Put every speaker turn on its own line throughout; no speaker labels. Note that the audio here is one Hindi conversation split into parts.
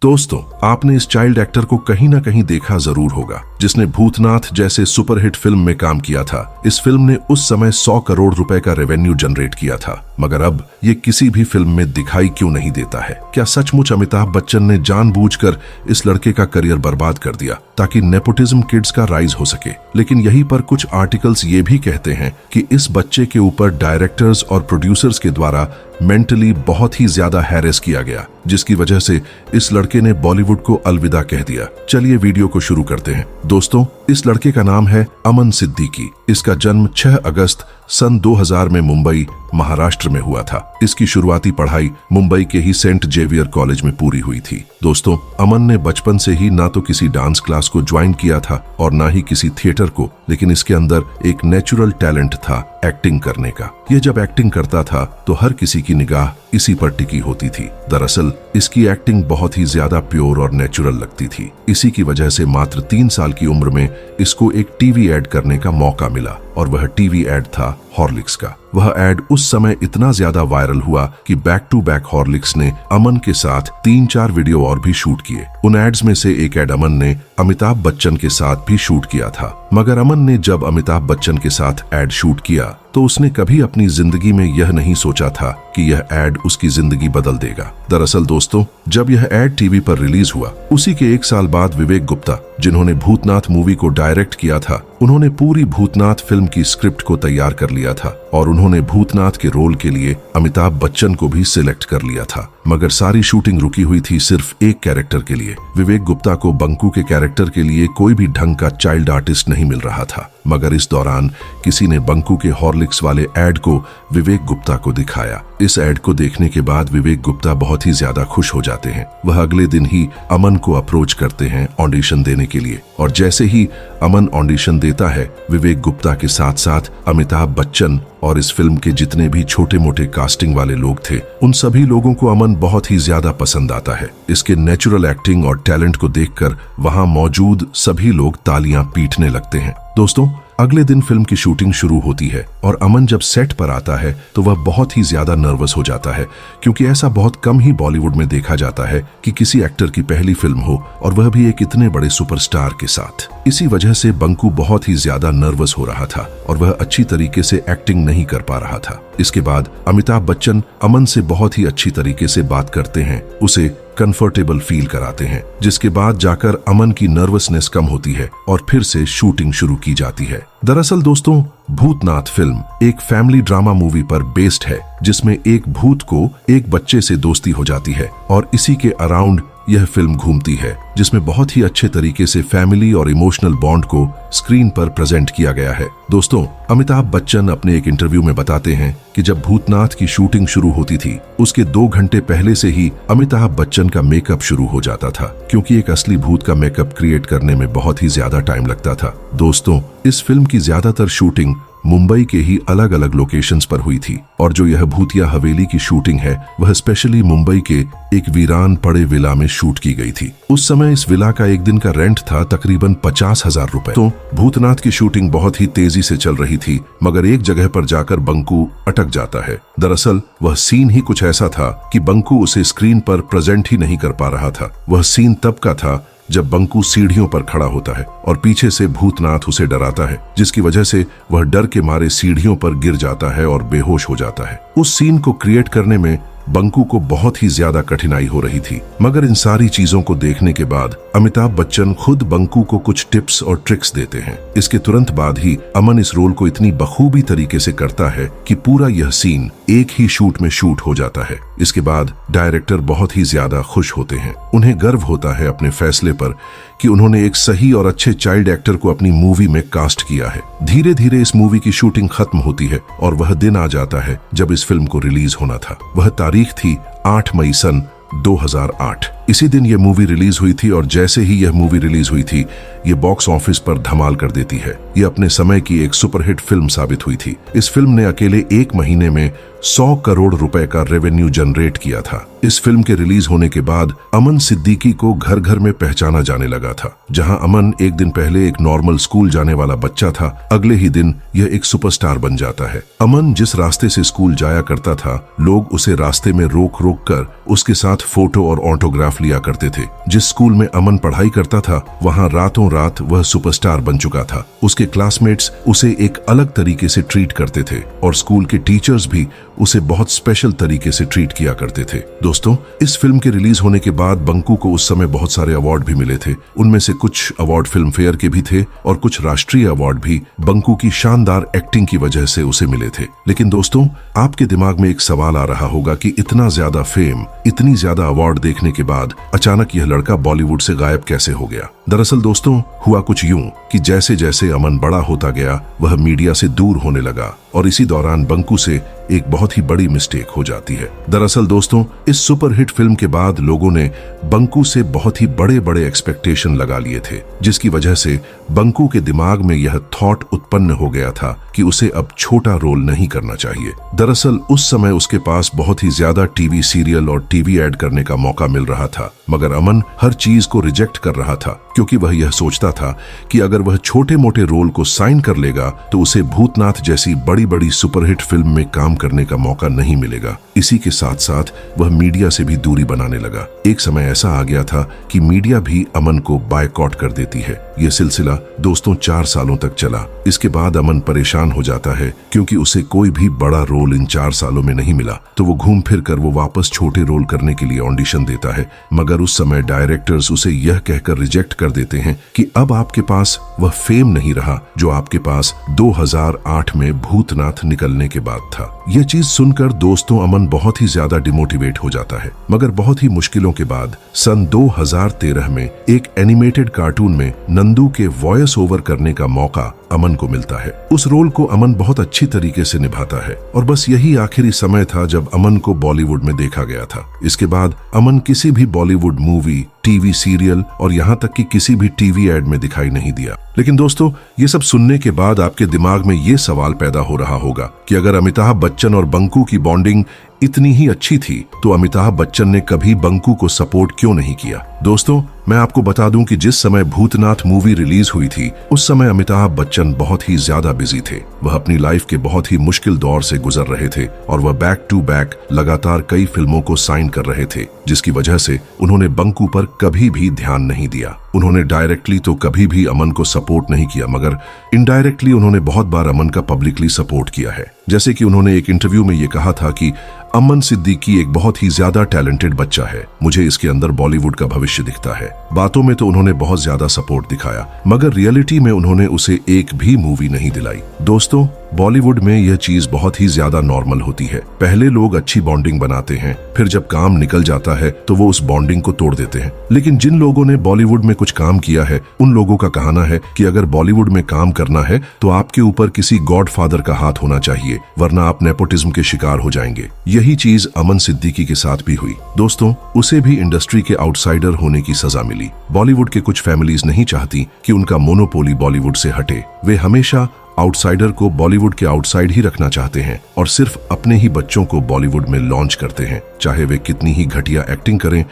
दोस्तों, आपने इस चाइल्ड एक्टर को कहीं ना कहीं देखा जरूर होगा, जिसने भूतनाथ जैसे सुपरहिट फिल्म में काम किया था। इस फिल्म ने उस समय 100 करोड़ रुपए का रेवेन्यू जनरेट किया था, मगर अब ये किसी भी फिल्म में दिखाई क्यों नहीं देता है? क्या सचमुच अमिताभ बच्चन ने जानबूझकर इस लड़के का करियर बर्बाद कर दिया ताकि नेपोटिज्म किड्स का राइज हो सके? लेकिन यहीं पर कुछ आर्टिकल्स ये भी कहते हैं कि इस बच्चे के ऊपर डायरेक्टर्स और प्रोड्यूसर्स के द्वारा मेंटली बहुत ही ज्यादा हैरेस किया गया, जिसकी वजह से इस लड़के ने बॉलीवुड को अलविदा कह दिया। चलिए वीडियो को शुरू करते हैं। दोस्तों, इस लड़के का नाम है अमन सिद्दीकी। इसका जन्म 6 अगस्त सन 2000 में मुंबई, महाराष्ट्र में हुआ था। इसकी शुरुआती पढ़ाई मुंबई के ही सेंट जेवियर कॉलेज में पूरी हुई थी। दोस्तों, अमन ने बचपन से ही ना तो किसी डांस क्लास को ज्वाइन किया था और ना ही किसी थिएटर को, लेकिन इसके अंदर एक नेचुरल टैलेंट था एक्टिंग करने का। ये जब एक्टिंग करता था तो हर किसी की निगाह इसी पर टिकी होती थी। दरअसल इसकी एक्टिंग बहुत ही ज्यादा प्योर और नेचुरल लगती थी। इसी की वजह से मात्र 3 साल की उम्र में इसको एक टीवी एड करने का मौका मिला, और वह टीवी एड था हॉर्लिक्स का। वह एड उस समय इतना ज्यादा वायरल हुआ कि बैक टू बैक हॉर्लिक्स ने अमन के साथ 3-4 वीडियो और भी शूट किए। उन एड्स में से एक एड अमन ने अमिताभ बच्चन के साथ भी शूट किया था। मगर अमन ने जब अमिताभ बच्चन के साथ एड शूट किया तो उसने कभी अपनी जिंदगी में यह नहीं सोचा था कि यह एड उसकी जिंदगी बदल देगा। दरअसल दोस्तों, जब यह एड टीवी पर रिलीज हुआ, उसी के 1 साल बाद विवेक गुप्ता, जिन्होंने भूतनाथ मूवी को डायरेक्ट किया था, उन्होंने पूरी भूतनाथ फिल्म की स्क्रिप्ट को तैयार कर लिया था और उन्होंने भूतनाथ के रोल के लिए अमिताभ बच्चन को भी सिलेक्ट कर लिया था। मगर सारी शूटिंग रुकी हुई थी सिर्फ एक कैरेक्टर के लिए। विवेक गुप्ता को बंकू के कैरेक्टर के लिए कोई भी ढंग का चाइल्ड आर्टिस्ट नहीं मिल रहा था। मगर इस दौरान किसी ने बंकू के हॉर्लिक्स वाले एड को विवेक गुप्ता को दिखाया। इस एड को देखने के बाद विवेक गुप्ता बहुत ही ज्यादा खुश हो जाते हैं। वह अगले दिन ही अमन को अप्रोच करते हैं ऑडिशन देने के लिए, और जैसे ही अमन ऑडिशन देता है, विवेक गुप्ता के साथ साथ अमिताभ बच्चन और इस फिल्म के जितने भी छोटे मोटे कास्टिंग वाले लोग थे, उन सभी लोगों को अमन बहुत ही ज्यादा पसंद आता है। इसके नेचुरल एक्टिंग और टैलेंट को देखकर वहां मौजूद सभी लोग तालियां पीटने लगते हैं। दोस्तों, अगले दिन फिल्म की शूटिंग शुरू होती है और अमन जब सेट पर आता है तो वह बहुत ही ज्यादा नर्वस हो जाता है, क्योंकि ऐसा बहुत कम ही बॉलीवुड में देखा जाता है कि किसी एक्टर की पहली फिल्म हो और वह भी एक इतने बड़े सुपरस्टार के साथ। इसी वजह से बंकू बहुत ही ज्यादा नर्वस हो रहा था और वह अच्छी तरीके से एक्टिंग नहीं कर पा रहा था। इसके बाद अमिताभ बच्चन अमन से बहुत ही अच्छी तरीके से बात करते हैं, उसे कंफर्टेबल फील कराते हैं, जिसके बाद जाकर अमन की नर्वसनेस कम होती है और फिर से शूटिंग शुरू की जाती है। दरअसल दोस्तों, भूतनाथ फिल्म एक फैमिली ड्रामा मूवी पर बेस्ड है, जिसमें एक भूत को एक बच्चे से दोस्ती हो जाती है और इसी के अराउंड यह फिल्म घूमती है, जिसमें बहुत ही अच्छे तरीके से फैमिली और इमोशनल बॉन्ड को स्क्रीन पर प्रेजेंट किया गया है। दोस्तों, अमिताभ बच्चन अपने एक इंटरव्यू में बताते हैं कि जब भूतनाथ की शूटिंग शुरू होती थी, उसके 2 घंटे पहले से ही अमिताभ बच्चन का मेकअप शुरू हो जाता था, क्योंकि एक असली भूत का मेकअप क्रिएट करने में बहुत ही ज्यादा टाइम लगता था। दोस्तों, इस फिल्म की ज्यादातर शूटिंग मुंबई के ही अलग अलग लोकेशंस पर हुई थी, और जो यह भूतिया हवेली की शूटिंग है वह स्पेशली मुंबई के एक वीरान पड़े विला में शूट की गई थी। उस समय इस विला का एक दिन का रेंट था तकरीबन 50,000 रुपए। तो भूतनाथ की शूटिंग बहुत ही तेजी से चल रही थी, मगर एक जगह पर जाकर बंकू अटक जाता है। दरअसल वह सीन ही कुछ ऐसा था कि बंकू उसे स्क्रीन पर प्रेजेंट ही नहीं कर पा रहा था। वह सीन तब का था जब बंकू सीढ़ियों पर खड़ा होता है और पीछे से भूतनाथ उसे डराता है, जिसकी वजह से वह डर के मारे सीढ़ियों पर गिर जाता है और बेहोश हो जाता है। उस सीन को क्रिएट करने में बंकू को बहुत ही ज्यादा कठिनाई हो रही थी, मगर इन सारी चीजों को देखने के बाद अमिताभ बच्चन खुद बंकू को कुछ टिप्स और ट्रिक्स देते हैं। इसके तुरंत बाद ही अमन इस रोल को इतनी बखूबी तरीके से करता है कि पूरा यह सीन एक ही शूट में शूट हो जाता है। इसके बाद डायरेक्टर बहुत ही ज्यादा खुश होते हैं। उन्हें गर्व होता है अपने फैसले पर कि उन्होंने एक सही और अच्छे चाइल्ड एक्टर को अपनी मूवी में कास्ट किया है। धीरे धीरे इस मूवी की शूटिंग खत्म होती है और वह दिन आ जाता है जब इस फिल्म को रिलीज होना था। वह तारीख थी 8 मई सन 2008। इसी दिन यह मूवी रिलीज हुई थी और जैसे ही यह मूवी रिलीज हुई थी, ये बॉक्स ऑफिस पर धमाल कर देती है। यह अपने समय की एक सुपरहिट फिल्म साबित हुई थी। इस फिल्म ने अकेले 1 महीने में 100 करोड़ रुपए का रेवेन्यू जनरेट किया था। इस फिल्म के रिलीज होने के बाद अमन सिद्दीकी को घर घर में पहचाना जाने लगा था। जहां अमन एक दिन पहले एक नॉर्मल स्कूल जाने वाला बच्चा था, अगले ही दिन यह एक सुपरस्टार बन जाता है। अमन जिस रास्ते से स्कूल जाया करता था, लोग उसे रास्ते में रोक रोक कर उसके साथ फोटो और ऑटोग्राफ लिया करते थे। जिस स्कूल में अमन पढ़ाई करता था, वहां रातों रात वह सुपरस्टार बन चुका था। उसके क्लासमेट्स उसे एक अलग तरीके से ट्रीट करते थे और स्कूल के टीचर्स भी उसे बहुत स्पेशल तरीके से ट्रीट किया करते थे। दोस्तों, इस फिल्म के रिलीज होने के बाद बंकू को उस समय बहुत सारे अवार्ड भी मिले थे। उनमें से कुछ अवार्ड फिल्म फेयर के भी थे और कुछ राष्ट्रीय अवार्ड भी बंकू की शानदार एक्टिंग की वजह से उसे मिले थे। लेकिन दोस्तों, आपके दिमाग में एक सवाल आ रहा होगा कि इतना ज्यादा फेम, इतनी ज्यादा अवार्ड देखने के बाद अचानक यह लड़का बॉलीवुड से गायब कैसे हो गया। दरअसल दोस्तों, हुआ कुछ यूं कि जैसे जैसे अमन बड़ा होता गया, वह मीडिया से दूर होने लगा और इसी दौरान बंकू से एक बहुत ही बड़ी मिस्टेक हो जाती है। दरअसल दोस्तों, इस सुपरहिट फिल्म के बाद लोगों ने बंकू से बहुत ही बड़े बड़े एक्सपेक्टेशन लगा लिए थे, जिसकी वजह से बंकू के दिमाग में यह थॉट उत्पन्न हो गया था कि उसे अब छोटा रोल नहीं करना चाहिए। दरअसल उस समय उसके पास बहुत ही ज्यादा टीवी सीरियल और टीवी ऐड करने का मौका मिल रहा था, मगर अमन हर चीज को रिजेक्ट कर रहा था क्योंकि वह यह सोचता था कि अगर वह छोटे मोटे रोल को साइन कर लेगा तो उसे भूतनाथ जैसी बड़ी बड़ी सुपरहिट फिल्म में काम करने का मौका नहीं मिलेगा। इसी के साथ साथ वह मीडिया से भी दूरी बनाने लगा। एक समय ऐसा आ गया था कि मीडिया भी अमन को बायकॉट कर देती है। यह सिलसिला दोस्तों 4 सालों तक चला। इसके बाद अमन परेशान हो जाता है क्योंकि उसे कोई भी बड़ा रोल इन 4 सालों में नहीं मिला, तो वो घूम फिर कर वो वापस छोटे रोल करने के लिए ऑडिशन देता है। मगर उस समय डायरेक्टर्स उसे यह कहकर रिजेक्ट कर देते हैं कि अब आपके पास वह फेम नहीं रहा जो आपके पास 2008 में भूतनाथ निकलने के बाद था। यह चीज सुनकर दोस्तों अमन बहुत ही ज्यादा डिमोटिवेट हो जाता है। मगर बहुत ही मुश्किलों के बाद सन 2013 में एक एनिमेटेड कार्टून में नंदू के वॉइस ओवर करने का मौका अमन को मिलता है। उस रोल को अमन बहुत अच्छी तरीके से निभाता है और बस यही आखिरी समय था जब अमन को बॉलीवुड में देखा गया था। इसके बाद अमन किसी भी बॉलीवुड मूवी, टीवी सीरियल और यहाँ तक कि किसी भी टीवी एड में दिखाई नहीं दिया। लेकिन दोस्तों, ये सब सुनने के बाद आपके दिमाग में ये सवाल पैदा हो रहा होगा कि अगर अमिताभ बच्चन और बंकू की बॉन्डिंग इतनी ही अच्छी थी तो अमिताभ बच्चन ने कभी बंकू को सपोर्ट क्यों नहीं किया। दोस्तों, मैं आपको बता दूं कि जिस समय भूतनाथ मूवी रिलीज हुई थी, उस समय अमिताभ बच्चन बहुत ही ज्यादा बिजी थे। वह अपनी लाइफ के बहुत ही मुश्किल दौर से गुजर रहे थे और वह बैक टू बैक लगातार कई फिल्मों को साइन कर रहे थे, जिसकी वजह से उन्होंने बंकू पर कभी भी ध्यान नहीं दिया। उन्होंने डायरेक्टली तो कभी भी अमन को सपोर्ट नहीं किया, मगर इनडायरेक्टली उन्होंने बहुत बार अमन का पब्लिकली सपोर्ट किया है। जैसे कि उन्होंने एक इंटरव्यू में ये कहा था कि अमन सिद्दीकी एक बहुत ही ज्यादा टैलेंटेड बच्चा है, मुझे इसके अंदर बॉलीवुड का भविष्य दिखता है। बातों में तो उन्होंने बहुत ज्यादा सपोर्ट दिखाया, मगर रियलिटी में उन्होंने उसे एक भी मूवी नहीं दिलाई। दोस्तों, बॉलीवुड में यह चीज बहुत ही ज्यादा नॉर्मल होती है। पहले लोग अच्छी बॉन्डिंग बनाते हैं, फिर जब काम निकल जाता है तो वो उस बॉन्डिंग को तोड़ देते हैं। लेकिन जिन लोगों ने बॉलीवुड में कुछ काम किया है, उन लोगों का कहना है कि अगर बॉलीवुड में काम करना है तो आपके ऊपर किसी गॉडफादर का हाथ होना चाहिए, वरना आप नेपोटिज्म के शिकार हो जाएंगे। यही चीज अमन सिद्दीकी के साथ भी हुई। दोस्तों, उसे भी इंडस्ट्री के आउटसाइडर होने की सजा मिली। बॉलीवुड के कुछ फैमिलीज नहीं चाहती कि उनका मोनोपोली बॉलीवुड से हटे। वे हमेशा आउटसाइडर को बॉलीवुड के आउटसाइड ही रखना चाहते हैं और सिर्फ अपने ही बच्चों को बॉलीवुड में लॉन्च करते हैं। चाहे वे कितनी ही घटिया एक्टिंग करें,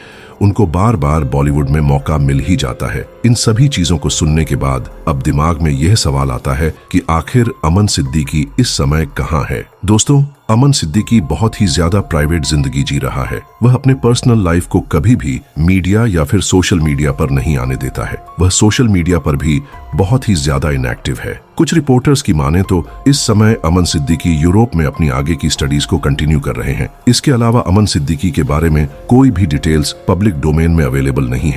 उनको बार बार बॉलीवुड में मौका मिल ही जाता है। इन सभी चीजों को सुनने के बाद अब दिमाग में यह सवाल आता है कि आखिर अमन सिद्दीकी इस समय कहां है। दोस्तों, अमन सिद्दीकी बहुत ही ज्यादा प्राइवेट जिंदगी जी रहा है। वह अपने पर्सनल लाइफ को कभी भी मीडिया या फिर सोशल मीडिया पर नहीं आने देता है। वह सोशल मीडिया पर भी बहुत ही ज्यादा इनएक्टिव है। कुछ रिपोर्टर्स की माने तो इस समय अमन सिद्दीकी यूरोप में अपनी आगे की स्टडीज को कंटिन्यू कर रहे हैं। इसके अलावा अमन सिद्दीकी के बारे में कोई भी डिटेल्स पब्लिक डोमेन में अवेलेबल नहीं है।